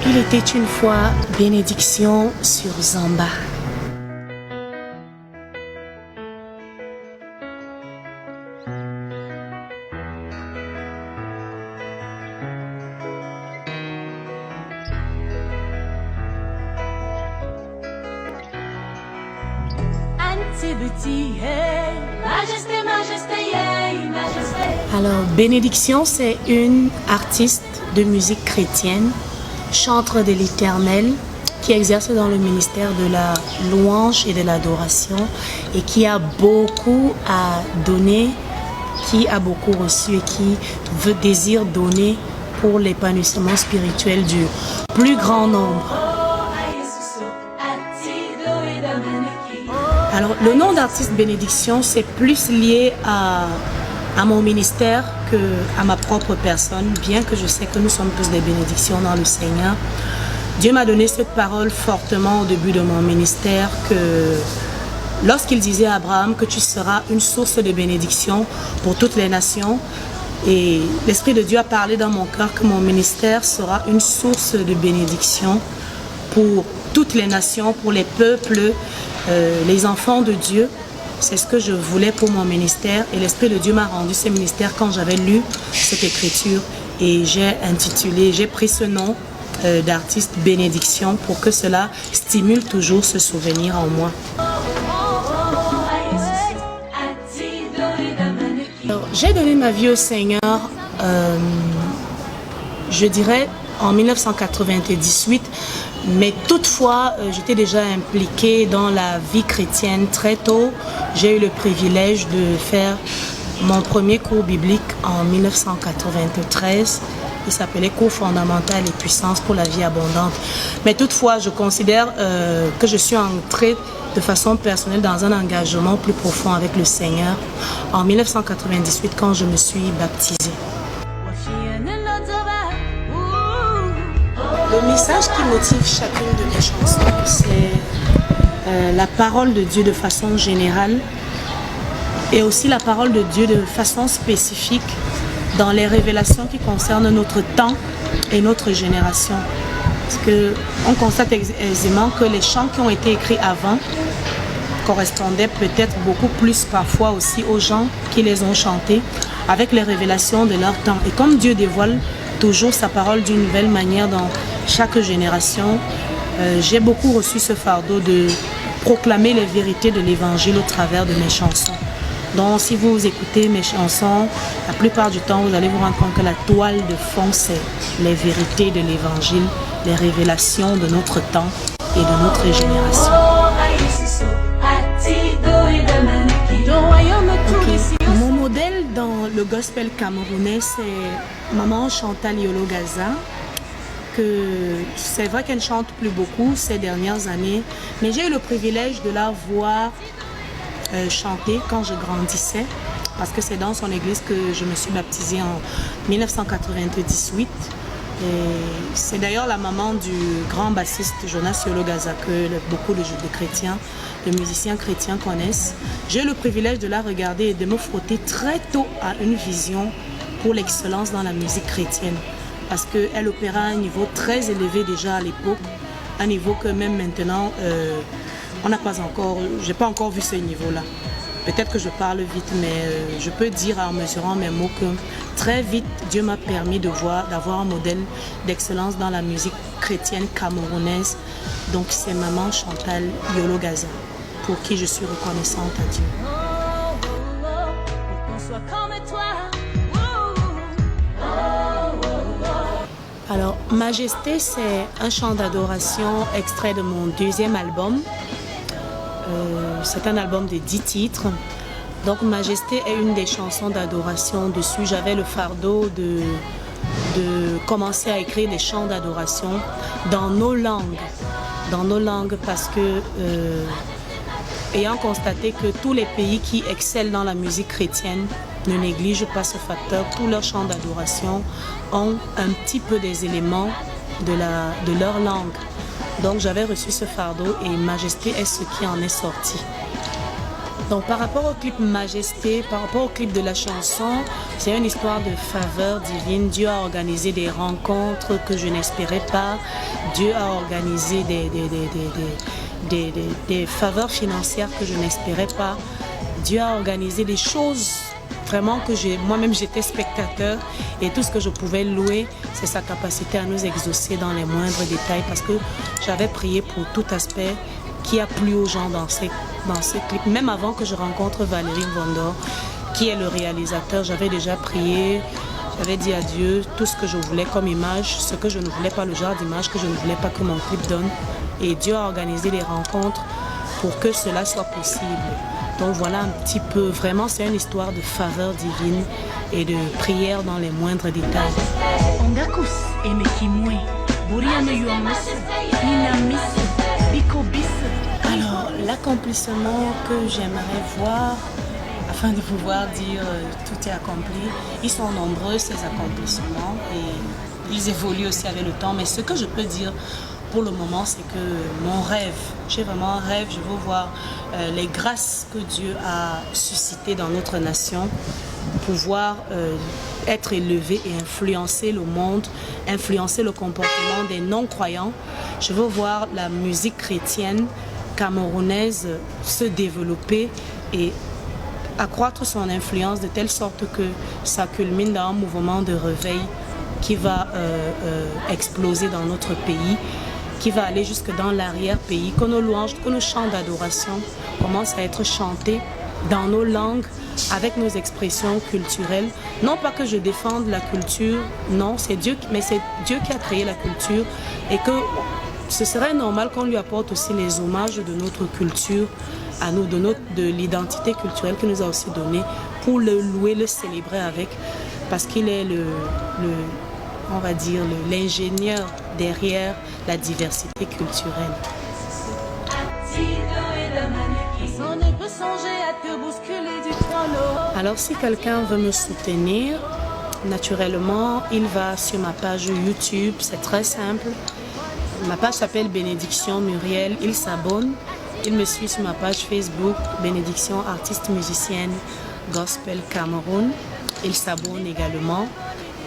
Il était une fois bénédiction sur Zamba. Alors, Bénédiction, c'est une artiste de musique chrétienne, chantre de l'Éternel, qui exerce dans le ministère de la louange et de l'adoration et qui a beaucoup à donner, qui a beaucoup reçu et qui désire donner pour l'épanouissement spirituel du plus grand nombre. Alors, le nom d'artiste Bénédiction, c'est plus lié à mon ministère qu'à ma propre personne, bien que je sais que nous sommes tous des bénédictions dans le Seigneur. Dieu m'a donné cette parole fortement au début de mon ministère que lorsqu'il disait à Abraham que tu seras une source de bénédiction pour toutes les nations, et l'Esprit de Dieu a parlé dans mon cœur que mon ministère sera une source de bénédiction pour toutes les nations, pour les peuples, les enfants de Dieu. C'est ce que je voulais pour mon ministère et l'Esprit de Dieu m'a rendu ce ministère quand j'avais lu cette écriture et j'ai pris ce nom d'artiste Bénédiction pour que cela stimule toujours ce souvenir en moi. J'ai donné ma vie au Seigneur, je dirais en 1998. Mais toutefois, j'étais déjà impliquée dans la vie chrétienne très tôt. J'ai eu le privilège de faire mon premier cours biblique en 1993. Il s'appelait Cours fondamental et puissance pour la vie abondante. Mais toutefois, je considère que je suis entrée de façon personnelle dans un engagement plus profond avec le Seigneur en 1998 quand je me suis baptisée. Le message qui motive chacune de mes chansons, c'est la parole de Dieu de façon générale et aussi la parole de Dieu de façon spécifique dans les révélations qui concernent notre temps et notre génération. Parce qu'on constate aisément que les chants qui ont été écrits avant correspondaient peut-être beaucoup plus parfois aussi aux gens qui les ont chantés avec les révélations de leur temps. Et comme Dieu dévoile toujours sa parole d'une nouvelle manière dans chaque génération, j'ai beaucoup reçu ce fardeau de proclamer les vérités de l'Évangile au travers de mes chansons. Donc si vous écoutez mes chansons, la plupart du temps vous allez vous rendre compte que la toile de fond c'est les vérités de l'Évangile, les révélations de notre temps et de notre génération. Okay. Mon modèle dans le gospel camerounais c'est Maman Chantal Yolo Gaza. C'est vrai qu'elle chante plus beaucoup ces dernières années, mais j'ai eu le privilège de la voir chanter quand je grandissais, parce que c'est dans son église que je me suis baptisée en 1998. Et c'est d'ailleurs la maman du grand bassiste Jonas Yolo Gaza que beaucoup de chrétiens, de musiciens chrétiens connaissent. J'ai eu le privilège de la regarder et de me frotter très tôt à une vision pour l'excellence dans la musique chrétienne. Parce qu'elle opéra à un niveau très élevé déjà à l'époque, un niveau que même maintenant, j'ai pas encore vu ce niveau-là. Peut-être que je parle vite, mais je peux dire en mesurant mes mots que très vite, Dieu m'a permis d'avoir un modèle d'excellence dans la musique chrétienne camerounaise. Donc c'est Maman Chantal Yolo Gaza, pour qui je suis reconnaissante à Dieu. Alors, Majesté, c'est un chant d'adoration extrait de mon deuxième album. C'est un album de 10 titres. Donc, Majesté est une des chansons d'adoration. Dessus, j'avais le fardeau de commencer à écrire des chants d'adoration dans nos langues. Dans nos langues, parce que, ayant constaté que tous les pays qui excellent dans la musique chrétienne ne négligent pas ce facteur, tous leurs chants d'adoration ont un petit peu des éléments de leur langue. Donc j'avais reçu ce fardeau et Majesté est ce qui en est sorti. Donc par rapport au clip Majesté, par rapport au clip de la chanson, c'est une histoire de faveur divine. Dieu a organisé des rencontres que je n'espérais pas. Dieu a organisé des faveurs financières que je n'espérais pas. Dieu a organisé des choses vraiment que moi-même j'étais spectateur et tout ce que je pouvais louer, c'est sa capacité à nous exaucer dans les moindres détails parce que j'avais prié pour tout aspect qui a plu aux gens dans ces clips. Même avant que je rencontre Valérie Vondor, qui est le réalisateur, j'avais déjà prié, j'avais dit à Dieu tout ce que je voulais comme image, ce que je ne voulais pas, le genre d'image que je ne voulais pas que mon clip donne. Et Dieu a organisé des rencontres pour que cela soit possible. Donc voilà un petit peu, vraiment c'est une histoire de faveur divine et de prière dans les moindres détails. Alors l'accomplissement que j'aimerais voir, afin de pouvoir dire tout est accompli, ils sont nombreux ces accomplissements et ils évoluent aussi avec le temps, mais ce que je peux dire pour le moment, c'est que mon rêve, j'ai vraiment un rêve, je veux voir les grâces que Dieu a suscitées dans notre nation, pouvoir être élevé et influencer le monde, influencer le comportement des non-croyants. Je veux voir la musique chrétienne camerounaise se développer et accroître son influence de telle sorte que ça culmine dans un mouvement de réveil qui va exploser dans notre pays, qui va aller jusque dans l'arrière-pays, que nos louanges, que nos chants d'adoration commencent à être chantés dans nos langues, avec nos expressions culturelles. Non pas que je défende la culture, non, c'est Dieu, mais c'est Dieu qui a créé la culture et que ce serait normal qu'on lui apporte aussi les hommages de notre culture, à nous, de l'identité culturelle qu'il nous a aussi donnée, pour le louer, le célébrer avec, parce qu'il est on va dire, l'ingénieur derrière la diversité culturelle. Alors si quelqu'un veut me soutenir, naturellement, il va sur ma page YouTube, c'est très simple. Ma page s'appelle Bénédiction Muriel, il s'abonne. Il me suit sur ma page Facebook, Bénédiction artiste musicienne Gospel Cameroun. Il s'abonne également.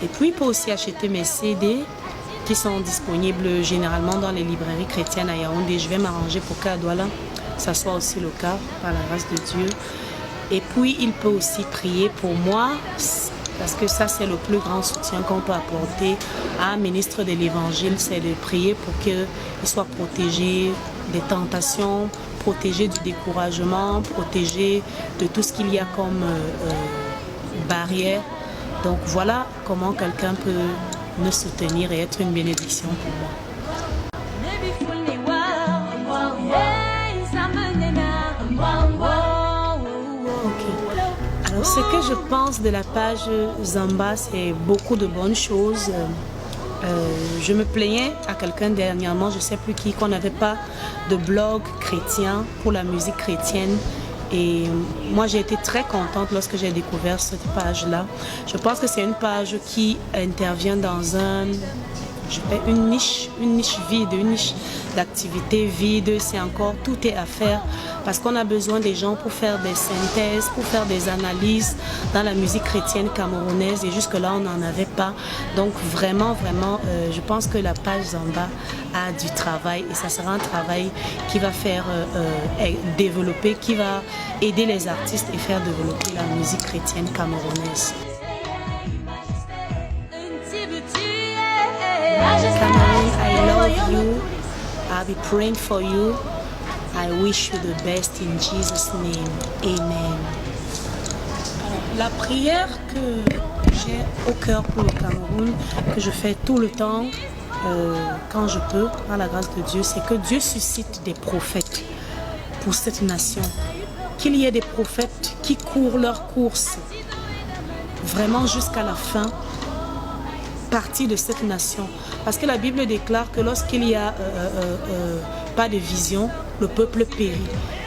Et puis, il peut aussi acheter mes CD qui sont disponibles généralement dans les librairies chrétiennes à Yaoundé. Je vais m'arranger pour qu'à Douala, ça soit aussi le cas, par la grâce de Dieu. Et puis, il peut aussi prier pour moi, parce que ça, c'est le plus grand soutien qu'on peut apporter à un ministre de l'Évangile, c'est de prier pour qu'il soit protégé des tentations, protégé du découragement, protégé de tout ce qu'il y a comme barrière. Donc voilà comment quelqu'un peut me soutenir et être une bénédiction pour moi. Ok. Alors ce que je pense de la page Zamba, c'est beaucoup de bonnes choses. Je me plaignais à quelqu'un dernièrement, je ne sais plus qui, qu'on n'avait pas de blog chrétien pour la musique chrétienne. Et moi, j'ai été très contente lorsque j'ai découvert cette page-là. Je pense que c'est une page qui intervient dans une niche vide, une niche d'activité vide. C'est encore, tout est à faire parce qu'on a besoin des gens pour faire des synthèses, pour faire des analyses dans la musique chrétienne camerounaise. Et jusque-là, on n'en avait pas. Donc vraiment, je pense que la page Zamba a du travail et ça sera un travail qui va faire développer, qui va aider les artistes et faire développer la musique chrétienne camerounaise. Cameroon, I love you. I'll be praying for you. I wish you the best in Jesus' name. Amen. Alors, la prière que j'ai au cœur pour le Cameroun, que je fais tout le temps, quand je peux, par la grâce de Dieu, c'est que Dieu suscite des prophètes pour cette nation. Qu'il y ait des prophètes qui courent leur course vraiment jusqu'à la fin, partie de cette nation. Parce que la Bible déclare que lorsqu'il n'y a pas de vision, le peuple périt.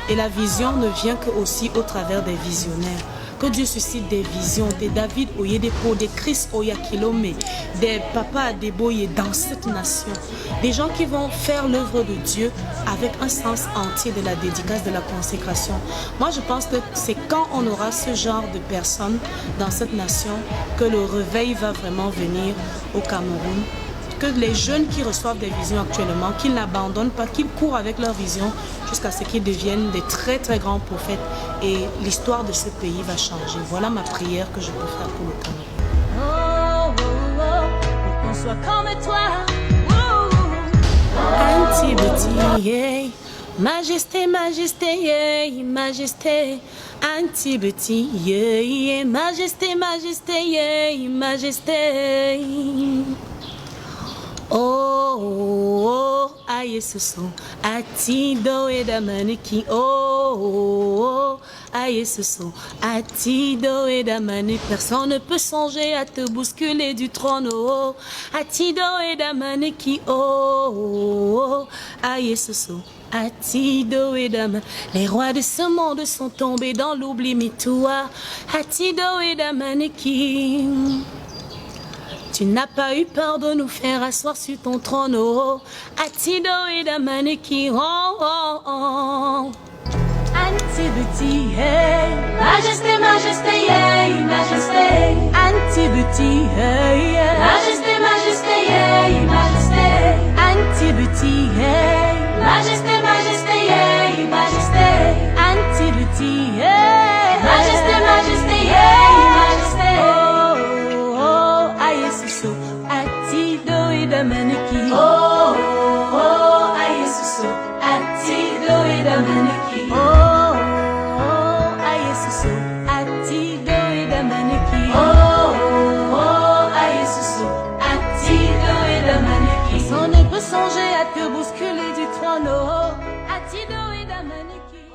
Et la vision ne vient qu'aussi au travers des visionnaires. Que Dieu suscite des visions, des David Oyedepo, des Chris Oyakilome, des Papa Adeboye dans cette nation. Des gens qui vont faire l'œuvre de Dieu avec un sens entier de la dédicace, de la consécration. Moi, je pense que c'est quand on aura ce genre de personnes dans cette nation que le réveil va vraiment venir au Cameroun. Que les jeunes qui reçoivent des visions actuellement, qu'ils n'abandonnent pas, qu'ils courent avec leurs visions jusqu'à ce qu'ils deviennent des très très grands prophètes et l'histoire de ce pays va changer. Voilà ma prière que je peux faire pour le Cameroun. Oh, oh, oh, pour qu'on soit comme toi. Antibeti, yeah. Majesté, majesté, yeah, majesté. Antibeti, yeah, yeah. Majesté, majesté, yeah, majesté. Oh, oh, oh, aïe ce son, atido et damaniki. Oh, oh, oh, aïe ce son, atido et damani. Personne ne peut songer à te bousculer du trône. Oh, atido et damaniki. Oh, oh, oh, aïe ce son, atido et daman. Les rois de ce monde sont tombés dans l'oubli, mais toi, atido et damaniki. Tu n'as pas eu peur de nous faire asseoir sur ton trône, oh, Atido et Damaneki, oh, oh, oh. Antibeti, hey, majesté, majesté, hey, majesté. Antibeti, hey, majesté, majesté, hey, majesté. Antibeti, hey, majesté, majesté, hey, majesté. Antibeti, hey, majesté, majesté, hey, majesté. Oh, oh, aïe, suso, atido et damaneki. Oh, oh, aïe, suso, atido et damaneki. Oh, oh, aïe, suso, atido et damaneki. Oh, oh, aïe, suso, atido et damaneki. Personne ne peut songer à te bousculer du trône. Oh, atido et damaneki.